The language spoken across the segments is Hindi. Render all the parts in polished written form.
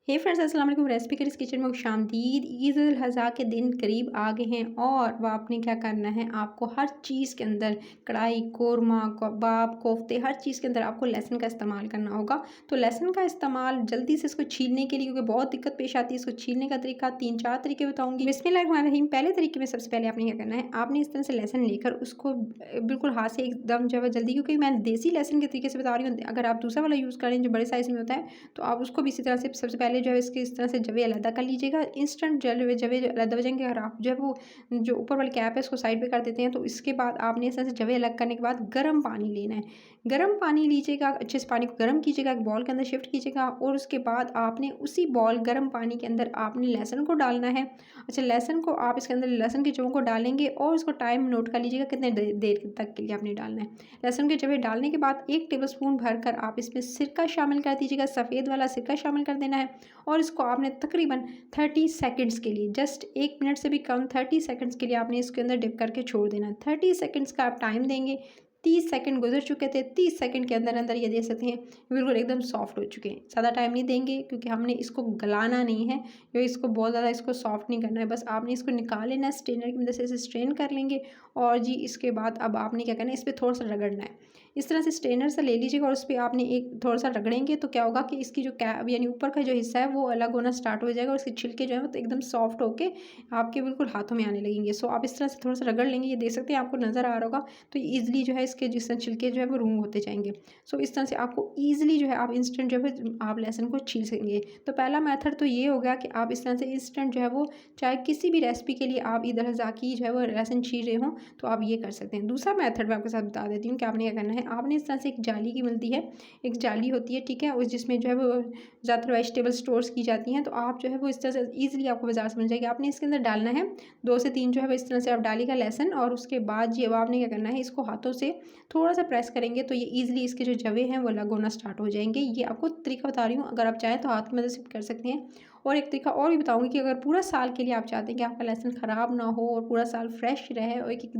हे फ्रेंड्स, अस्सलाम वालेकुम। रेसिपी करीज किचन में खुशामदीद। ईद उल अज़हा के दिन करीब आ गए हैं और वह आपने क्या करना है, आपको हर चीज़ के अंदर कढ़ाई, कोरमा, कबाब, कोफ्ते, हर चीज़ के अंदर आपको लहसुन का इस्तेमाल करना होगा। तो लहसुन का इस्तेमाल जल्दी से इसको छीलने के लिए, क्योंकि बहुत दिक्कत पेश आती है इसको छीलने का तरीका 3-4 तरीके बताऊँगी। बिस्मिल्लाहिर्रहमानिर्रहीम। पहले तरीके में सबसे पहले आपने क्या करना है, आपने इस तरह से लहसुन लेकर उसको बिल्कुल हाथ से एकदम जो है जल्दी, क्योंकि मैं देसी लहसुन के तरीके से बता रही हूँ। अगर आप दूसरा वाला यूज़ करें जो बड़े साइज़ में होता है, तो आप उसको भी इसी तरह से सबसे पहले जो है इसके इस तरह से जवे अलग कर लीजिएगा। इंस्टेंट जवे जवे अलग हो जाएंगे और आप जो है वो जो ऊपर वाली कैप है उसको साइड पे कर देते हैं। तो इसके बाद आपने इस तरह से जवे अलग करने के बाद गर्म पानी लेना है। गर्म पानी लीजिएगा, अच्छे से पानी को गर्म कीजिएगा, एक बॉल के अंदर शिफ्ट कीजिएगा और उसके बाद आपने उसी बॉल गर्म पानी के अंदर आपने लहसुन को डालना है। अच्छा, लहसुन को आप इसके अंदर लहसुन के जवों को डालेंगे और उसको टाइम नोट कर लीजिएगा कितने देर तक के लिए आपने डालना है। लहसुन के जवे डालने के बाद 1 टेबलस्पून भरकर आप इसमें सिरका शामिल कर दीजिएगा, सफ़ेद वाला सिरका शामिल कर देना है। और इसको आपने तकरीबन 30 सेकंड्स के लिए, जस्ट 1 मिनट से भी कम, 30 सेकंड्स के लिए आपने इसके अंदर डिप करके छोड़ देना है। 30 सेकंड्स का आप टाइम देंगे। 30 सेकंड गुजर चुके थे। 30 सेकंड के अंदर अंदर ये देख सकते हैं बिल्कुल एकदम सॉफ्ट हो चुके हैं। ज़्यादा टाइम नहीं देंगे क्योंकि हमने इसको गलाना नहीं है, या इसको बहुत ज़्यादा इसको सॉफ्ट नहीं करना है। बस आपने इसको निकाल लेना है, स्ट्रेनर की मदद से इसे स्ट्रेन कर लेंगे। और जी इसके बाद अब आपने क्या करना है, इस पर थोड़ा सा रगड़ना है। इस तरह से स्ट्रेनर से ले लीजिएगा और उस पर आपने एक थोड़ा सा रगड़ेंगे तो क्या होगा कि इसकी जो कैप यानी ऊपर का जो हिस्सा है वो अलग होना स्टार्ट हो जाएगा और इसके छिलके जो है वो तो एकदम सॉफ्ट होके आपके बिल्कुल हाथों में आने लगेंगे। सो आप इस तरह से थोड़ा सा रगड़ लेंगे, ये देख सकते हैं आपको नज़र आ रहा होगा। तो ईजिली जो है इसके जिस तरह छिलके जो है वो रिमूव होते जाएंगे। सो इस तरह से आपको ईजिली जो है आप इंस्टेंट जो है आप लहसुन को छील सकेंगे। तो पहला मेथड तो ये हो गया कि आप इस तरह से इंस्टेंट जो है वो, चाहे किसी भी रेसिपी के लिए आप ईद उल अज़हा की जो है वो लहसुन छील रहे हों, तो आप ये कर सकते हैं। दूसरा मेथड मैं आपके साथ बता देती हूँ कि आपने क्या करना है। आपने इस तरह से एक जाली की मिलती है, एक जाली होती है, ठीक है, उस जिसमें जो है वो ज़्यादातर वेजिटेबल स्टोर्स की जाती हैं। तो आप जो है वो इस तरह से ईजिली आपको बाजार से मिल जाएगी। आपने इसके अंदर डालना है 2 से 3 जो है वो इस तरह से आप डालिएगा लहसुन। और उसके बाद जी अब आपने क्या करना है, इसको हाथों से थोड़ा सा प्रेस करेंगे तो ये ईजिली इसके जो जवे हैं वो अलग होना स्टार्ट हो जाएंगे। ये आपको तरीका बता रही हूँ, अगर आप चाहें तो हाथ की मदद से भी कर सकते हैं। और एक तरीका और भी बताऊंगी कि अगर पूरा साल के लिए आप चाहते हैं कि आपका लहसुन ख़राब ना हो और पूरा साल फ्रेश रहे और एक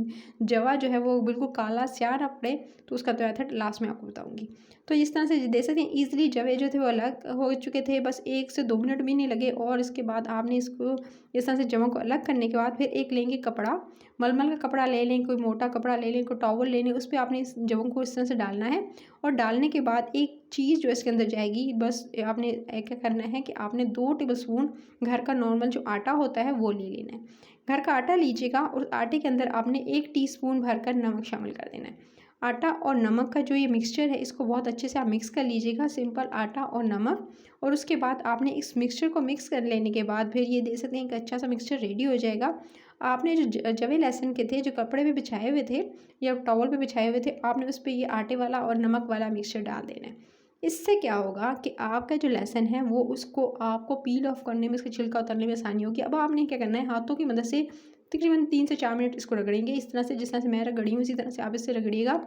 जवा जो है वो बिल्कुल काला स्याह ना पड़े, तो उसका तो मेथड लास्ट में आपको बताऊंगी। तो इस तरह से देख सकते हैं ईजिली जवे जो थे वो अलग हो चुके थे, बस 1 से 2 मिनट भी नहीं लगे। और इसके बाद आपने इसको इस तरह से जवों को अलग करने के बाद फिर एक लेंगे कपड़ा, मलमल का कपड़ा ले लें, कोई मोटा कपड़ा ले लें, कोई टॉवल ले लें, उस पर आपने इस जवों को इस तरह से डालना है। और डालने के बाद एक चीज़ जो इसके अंदर जाएगी, बस आपने क्या करना है कि आपने 2 टेबलस्पून घर का नॉर्मल जो आटा होता है वो ले लेना है। घर का आटा लीजिएगा और आटे के अंदर आपने 1 टीस्पून भरकर नमक शामिल कर देना है। आटा और नमक का जो ये मिक्सचर है इसको बहुत अच्छे से आप मिक्स कर लीजिएगा, सिंपल आटा और नमक। और उसके बाद आपने इस मिक्सचर को मिक्स कर लेने के बाद फिर ये दे सकते हैं एक अच्छा सा मिक्सचर रेडी हो जाएगा। आपने जो जवे लहसुन के थे, जो कपड़े पे बिछाए हुए थे या टॉवल पे बिछाए हुए थे, आपने उस पर ये आटे वाला और नमक वाला मिक्सचर डाल देना है। इससे क्या होगा कि आपका जो लहसुन है वो उसको आपको पील ऑफ करने में, उसका छिलका उतारने में आसानी होगी। अब आपने क्या करना है, हाथों की मदद से तकरीबन 3 से 4 मिनट इसको रगड़ेंगे, इस तरह से जिस तरह से मैं रगड़ी हूँ इसी तरह से आप इससे रगड़िएगा।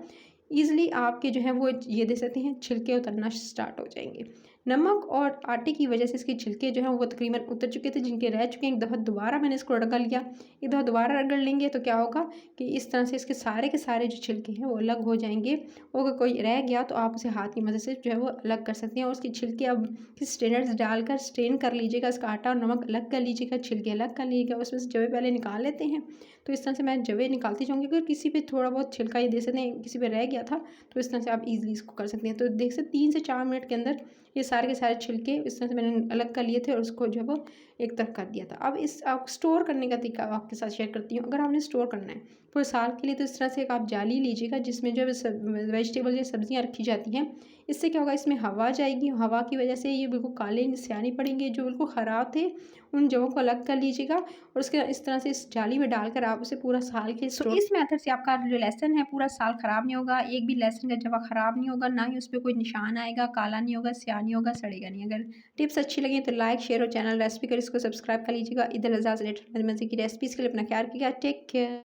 ईज़िली आपके जो है वो ये दे सकते हैं छिलके उतरना स्टार्ट हो जाएंगे। नमक और आटे की वजह से इसके छिलके जो हैं वो तकरीबन उतर चुके थे, जिनके रह चुके हैं। एक दफ़ा दोबारा मैंने इसको रगड़ लिया, एक दफ़ा दोबारा रगड़ लेंगे तो क्या होगा कि इस तरह से इसके सारे के सारे जो छिलके हैं वो अलग हो जाएंगे। और अगर कोई रह गया तो आप उसे हाथ की मदद से जो है वो अलग कर सकते हैं। और उसके छिलके अब किसी स्ट्रेनर से डालकर स्ट्रेन कर लीजिएगा, इसका आटा और नमक अलग कर लीजिएगा, छिलके अलग कर लीजिएगा। उसमें से जवे पहले निकाल लेते हैं। तो इस तरह से मैं जवे निकालती जाऊँगी। अगर किसी पे थोड़ा बहुत छिलका ये दे सकते हैं, किसी पे रह गया था, तो इस तरह से आप ईजिली इसको कर सकते हैं। तो देख सकते 3 से 4 मिनट के अंदर ये सारे के सारे छिलके इस तरह से मैंने अलग कर लिए थे और उसको जो है वो एक तरफ कर दिया था। अब इस आप स्टोर करने का तरीका आपके साथ शेयर करती हूँ। अगर आपने स्टोर करना है पूरे साल के लिए, तो इस तरह से एक आप जाली लीजिएगा जिसमें जो वेजिटेबल या सब्जियाँ रखी जाती हैं। इससे क्या होगा, इसमें हवा जाएगी, हवा की वजह से ये बिल्कुल काले स्याह नहीं पड़ेंगे। जो बिल्कुल ख़राब थे उन जगहों को अलग कर लीजिएगा और उसके इस तरह से इस जाली में डालकर आप उसे पूरा साल के स्टोर। इस मेथड से आपका जो लहसुन है पूरा साल ख़राब नहीं होगा, एक भी लहसुन का जवा ख़राब नहीं होगा, ना ही उस पर कोई निशान आएगा, काला नहीं होगा, स्याह नहीं होगा, सड़ेगा नहीं। अगर टिप्स अच्छी लगी तो लाइक, शेयर और चैनल रेसिपी कर इसको सब्सक्राइब कर लीजिएगा। ईद उल अज़हा से रिलेटेड मज़े की रेसिपीज़ के लिए अपना ख्याल रखिएगा। Take care.